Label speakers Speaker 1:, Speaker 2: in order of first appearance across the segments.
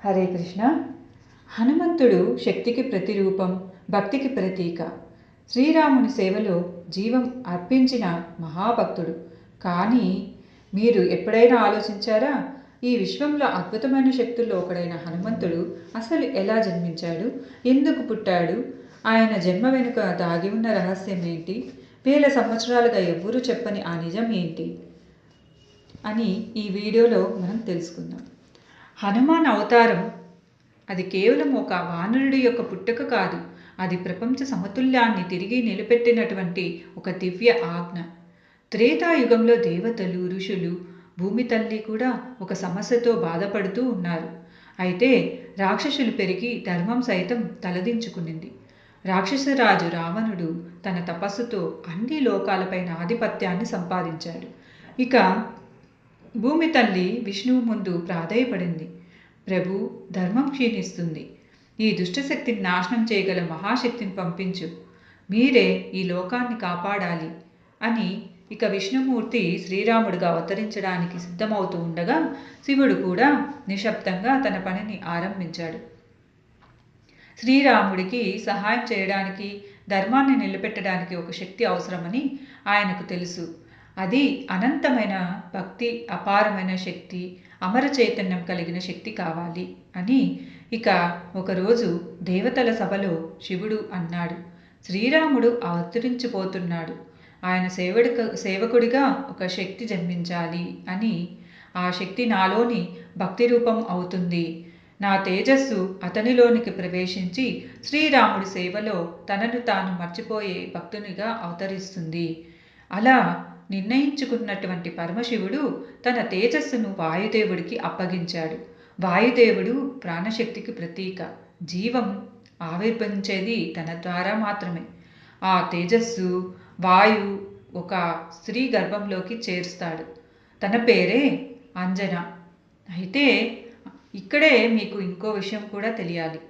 Speaker 1: హరే కృష్ణ. హనుమంతుడు శక్తికి ప్రతిరూపం, భక్తికి ప్రతీక. శ్రీరాముని సేవలో జీవం అర్పించిన మహాభక్తుడు. కానీ మీరు ఎప్పుడైనా ఆలోచించారా, ఈ విశ్వంలో అద్భుతమైన శక్తుల్లో ఒకడైన హనుమంతుడు అసలు ఎలా జన్మించాడు, ఎందుకు పుట్టాడు, ఆయన జన్మ వెనుక దాగి ఉన్న రహస్యం ఏంటి, వేల సంవత్సరాలుగా ఎవ్వరూ చెప్పని ఆ నిజం ఏంటి అని ఈ వీడియోలో మనం తెలుసుకుందాం. హనుమాన్ అవతారం అది కేవలం ఒక వానరుడి యొక్క పుట్టుక కాదు, అది ప్రపంచ సమతుల్యాన్ని తిరిగి నిలబెట్టినటువంటి ఒక దివ్య ఆజ్ఞ. త్రేతాయుగంలో దేవతలు, ఋషులు, భూమి తల్లి కూడా ఒక సమస్యతో బాధపడుతూ ఉన్నారు. అయితే రాక్షసులు పెరిగి ధర్మం సైతం తలదించుకునింది. రాక్షసరాజు రావణుడు తన తపస్సుతో అన్ని లోకాలపైన ఆధిపత్యాన్ని సంపాదించాడు. ఇక భూమి తల్లి విష్ణువు ముందు ప్రాధేయపడింది. ప్రభు, ధర్మం క్షీణిస్తుంది, ఈ దుష్టశక్తిని నాశనం చేయగల మహాశక్తిని పంపించు, మీరే ఈ లోకాన్ని కాపాడాలి అని ఇక విష్ణుమూర్తి శ్రీరాముడిగా అవతరించడానికి సిద్ధమవుతూ ఉండగా శివుడు కూడా నిశ్శబ్దంగా తన పనిని ఆరంభించాడు. శ్రీరాముడికి సహాయం చేయడానికి, ధర్మాన్ని నిలబెట్టడానికి ఒక శక్తి అవసరమని ఆయనకు తెలుసు. అది అనంతమైన భక్తి, అపారమైన శక్తి, అమర చైతన్యం కలిగిన శక్తి కావాలి అని ఇక ఒకరోజు దేవతల సభలో శివుడు అన్నాడు, శ్రీరాముడు అవతరించిపోతున్నాడు, ఆయన సేవకుడిగా ఒక శక్తి జన్మించాలి అని. ఆ శక్తి నాలోని భక్తి రూపం అవుతుంది. నా తేజస్సు అతనిలోనికి ప్రవేశించి శ్రీరాముడి సేవలో తనను తాను మర్చిపోయే భక్తునిగా అవతరిస్తుంది. అలా నిర్ణయించుకున్నటువంటి పరమశివుడు తన తేజస్సును వాయుదేవుడికి అప్పగించాడు. వాయుదేవుడు ప్రాణశక్తికి ప్రతీక. జీవం ఆవిర్భవించేది తన ద్వారా మాత్రమే. ఆ తేజస్సు వాయు ఒక స్త్రీ గర్భంలోకి చేరుస్తాడు. తన పేరే అంజన. అయితే ఇక్కడే మీకు ఇంకో విషయం కూడా తెలియాలి.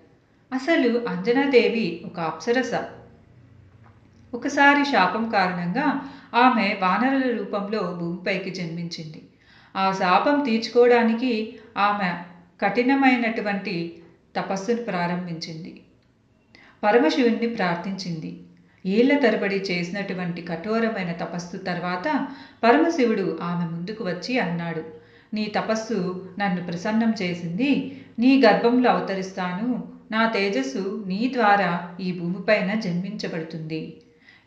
Speaker 1: అసలు అంజనాదేవి ఒక అప్సరస. ఒకసారి శాపం కారణంగా ఆమె వానరుల రూపంలో భూమిపైకి జన్మించింది. ఆ శాపం తీర్చుకోవడానికి ఆమె కఠినమైనటువంటి తపస్సును ప్రారంభించింది. పరమశివుణ్ణి ప్రార్థించింది. ఏళ్ల తరబడి చేసినటువంటి కఠోరమైన తపస్సు తర్వాత పరమశివుడు ఆమె ముందుకు వచ్చి అన్నాడు, నీ తపస్సు నన్ను ప్రసన్నం చేసింది, నీ గర్భంలో అవతరిస్తాను, నా తేజస్సు నీ ద్వారా ఈ భూమిపైన జన్మించబడుతుంది.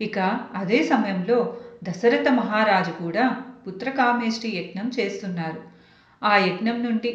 Speaker 1: ఇక అదే సమయంలో దశరథ మహారాజు కూడా పుత్రకామేష్టి యజ్ఞం చేస్తున్నారు. ఆ యజ్ఞం నుండి